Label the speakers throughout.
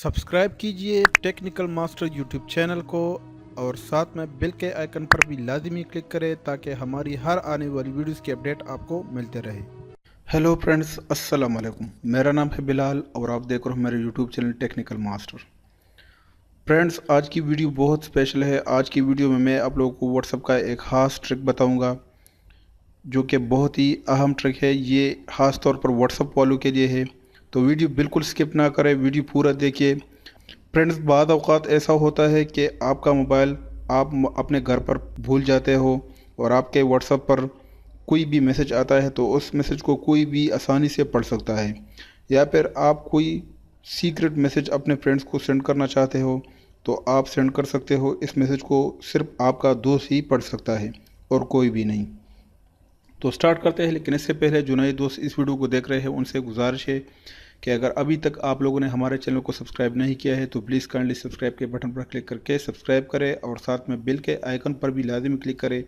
Speaker 1: Subscribe कीजिए technical master YouTube channel को और साथ में बेल के आइकन पर भी लाजमी क्लिक करें ताकि हमारी हर आने वाली वीडियोस की अपडेट आपको मिलते रहे। हेलो फ्रेंड्स, अस्सलाम वालेकुम। मेरा नाम है बिलाल और आप देख रहे हो मेरे YouTube channel technical master. Friends, आज की वीडियो बहुत स्पेशल है। आज की वीडियो में मैं आप लोगों को व्हाट्सएप का एक ख़ास ट्रिक बताऊँगा जो कि बहुत ही अहम ट्रिक है। ये ख़ास तौर पर व्हाट्सएप वालों के लिए है, तो वीडियो बिल्कुल स्किप ना करें, वीडियो पूरा देखिए। फ्रेंड्स, बाद औक़ात ऐसा होता है कि आपका मोबाइल आप अपने घर पर भूल जाते हो और आपके व्हाट्सएप पर कोई भी मैसेज आता है तो उस मैसेज को कोई भी आसानी से पढ़ सकता है, या फिर आप कोई सीक्रेट मैसेज अपने फ्रेंड्स को सेंड करना चाहते हो तो आप सेंड कर सकते हो। इस मैसेज को सिर्फ आपका दोस्त ही पढ़ सकता है और कोई भी नहीं। तो स्टार्ट करते हैं, लेकिन इससे पहले जो नए दोस्त इस वीडियो को देख रहे हैं उनसे गुजारिश है कि अगर अभी तक आप लोगों ने हमारे चैनल को सब्सक्राइब नहीं किया है तो प्लीज़ काइंडली सब्सक्राइब के बटन पर क्लिक करके सब्सक्राइब करें और साथ में बेल के आइकन पर भी लाजमी क्लिक करें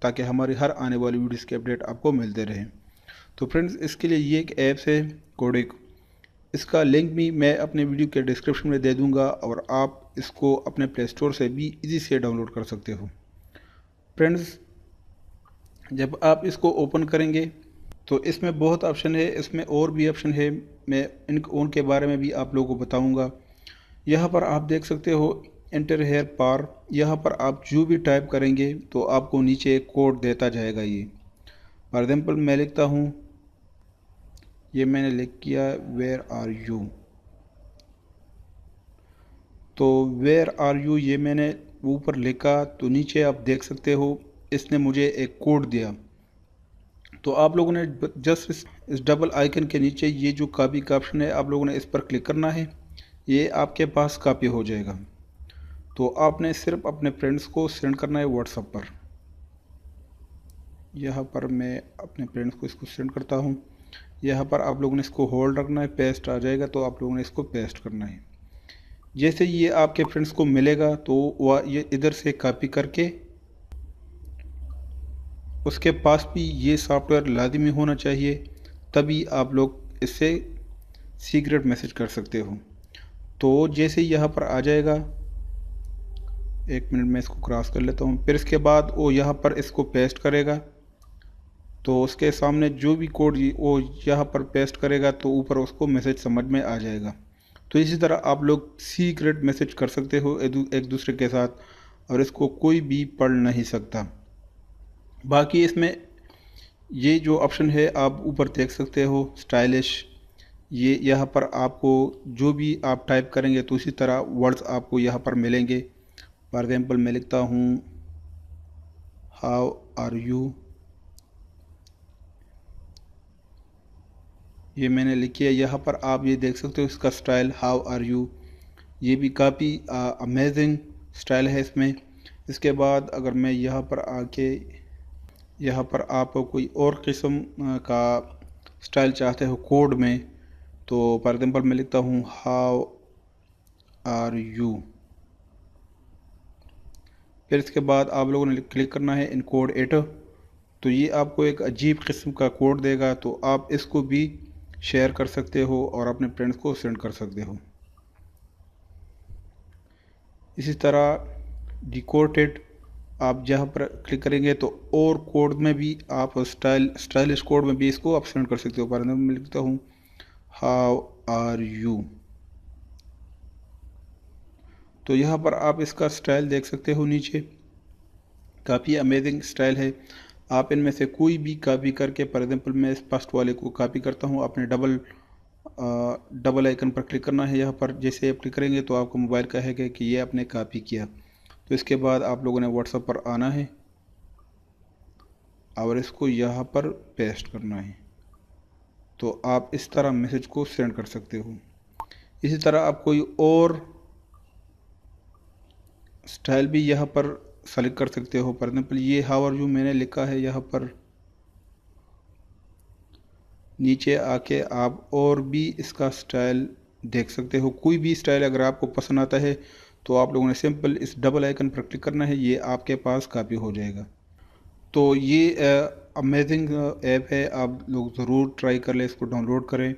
Speaker 1: ताकि हमारी हर आने वाली वीडियोस की अपडेट आपको मिलते रहे। तो फ्रेंड्स, इसके लिए ये एक ऐप्स है कोडिक। इसका लिंक भी मैं अपने वीडियो के डिस्क्रिप्शन में दे दूँगा और आप इसको अपने प्ले स्टोर से भी ईजी से डाउनलोड कर सकते हो। फ्रेंड्स, जब आप इसको ओपन करेंगे तो इसमें बहुत ऑप्शन है, इसमें और भी ऑप्शन है, मैं उनके बारे में भी आप लोगों को बताऊंगा। यहाँ पर आप देख सकते हो एंटर हेयर पार। यहाँ पर आप जो भी टाइप करेंगे तो आपको नीचे एक कोड देता जाएगा। ये फॉर एग्जाम्पल मैं लिखता हूँ, ये मैंने लिख किया वेयर आर यू। तो वेयर आर यू ये मैंने ऊपर लिखा तो नीचे आप देख सकते हो इसने मुझे एक कोड दिया। तो आप लोगों ने जस्ट इस डबल आइकन के नीचे ये जो कॉपी का ऑप्शन है आप लोगों ने इस पर क्लिक करना है, ये आपके पास कॉपी हो जाएगा। तो आपने सिर्फ अपने फ्रेंड्स को सेंड करना है व्हाट्सएप पर। यहाँ पर मैं अपने फ्रेंड्स को इसको सेंड करता हूँ। यहाँ पर आप लोगों ने इसको होल्ड रखना है, पेस्ट आ जाएगा तो आप लोगों ने इसको पेस्ट करना है। जैसे ये आपके फ्रेंड्स को मिलेगा तो वह ये इधर से कॉपी करके उसके पास भी ये सॉफ्टवेयर लाजमी होना चाहिए, तभी आप लोग इससे सीक्रेट मैसेज कर सकते हो। तो जैसे यहाँ पर आ जाएगा, एक मिनट में इसको क्रॉस कर लेता हूँ। फिर इसके बाद वो यहाँ पर इसको पेस्ट करेगा तो उसके सामने जो भी कोड वो यहाँ पर पेस्ट करेगा तो ऊपर उसको मैसेज समझ में आ जाएगा। तो इसी तरह आप लोग सीक्रेट मैसेज कर सकते हो एक दूसरे के साथ और इसको कोई भी पढ़ नहीं सकता। बाकी इसमें ये जो ऑप्शन है आप ऊपर देख सकते हो स्टाइलिश, ये यहाँ पर आपको जो भी आप टाइप करेंगे तो उसी तरह वर्ड्स आपको यहाँ पर मिलेंगे। फॉर एग्जाम्पल मैं लिखता हूँ हाउ आर यू, ये मैंने लिखी है। यहाँ पर आप ये देख सकते हो इसका स्टाइल हाउ आर यू, ये भी काफ़ी अमेजिंग स्टाइल है इसमें। इसके बाद अगर मैं यहाँ पर आके यहाँ पर आप कोई और किस्म का स्टाइल चाहते हो कोड में, तो फॉर एग्जाम्पल मैं लिखता हूँ हाउ आर यू। फिर इसके बाद आप लोगों ने क्लिक करना है इन कोड इट, तो ये आपको एक अजीब किस्म का कोड देगा, तो आप इसको भी शेयर कर सकते हो और अपने फ्रेंड्स को सेंड कर सकते हो। इसी तरह डिकोडेड आप जहाँ पर क्लिक करेंगे तो और कोड में भी आप स्टाइलिश कोड में भी इसको आप सेंड कर सकते हो। फॉर एग्जाम्पल मैं लिखता हूँ हाउ आर यू, तो यहाँ पर आप इसका स्टाइल देख सकते हो नीचे, काफ़ी अमेजिंग स्टाइल है। आप इनमें से कोई भी कॉपी करके, फॉर एग्जाम्पल मैं इस फर्स्ट वाले को कॉपी करता हूँ। आपने डबल आइकन पर क्लिक करना है। यहाँ पर जैसे आप क्लिक करेंगे तो आपको मोबाइल कहेगा कि ये आपने कॉपी किया। तो इसके बाद आप लोगों ने व्हाट्सएप पर आना है और इसको यहाँ पर पेस्ट करना है, तो आप इस तरह मैसेज को सेंड कर सकते हो। इसी तरह आप कोई और स्टाइल भी यहाँ पर सेलेक्ट कर सकते हो। फॉर एग्जाम्पल ये हाउ आर यू मैंने लिखा है, यहाँ पर नीचे आके आप और भी इसका स्टाइल देख सकते हो। कोई भी स्टाइल अगर आपको पसंद आता है तो आप लोगों ने सिंपल इस डबल आइकन पर क्लिक करना है, ये आपके पास कॉपी हो जाएगा। तो ये अमेजिंग ऐप है, आप लोग ज़रूर ट्राई कर लें, इसको डाउनलोड करें।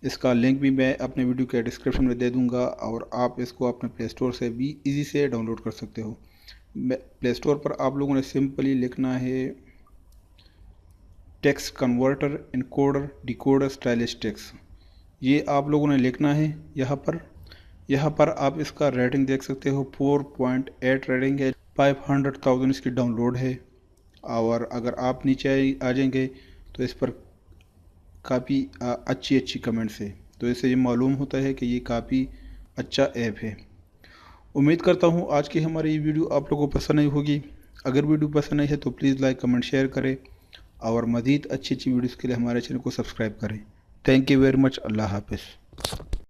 Speaker 1: इसका लिंक भी मैं अपने वीडियो के डिस्क्रिप्शन में दे दूंगा और आप इसको अपने प्ले स्टोर से भी इजी से डाउनलोड कर सकते हो। प्ले स्टोर पर आप लोगों ने सिंपली लिखना है text converter encoder decoder stylish text, ये आप लोगों ने लिखना है। यहाँ पर आप इसका रेटिंग देख सकते हो, 4.8 रेटिंग है, 500,000 इसकी डाउनलोड है। और अगर आप नीचे आ जाएंगे तो इस पर काफ़ी अच्छी कमेंट्स है, तो इससे ये मालूम होता है कि ये काफ़ी अच्छा ऐप है। उम्मीद करता हूँ आज की हमारी ये वीडियो आप लोगों को पसंद आई होगी। अगर वीडियो पसंद आई है तो प्लीज़ लाइक कमेंट शेयर करें और मज़ीद अच्छी वीडियोज़ के लिए हमारे चैनल को सब्सक्राइब करें। Thank you very much. अल्लाह हाफ़िज़।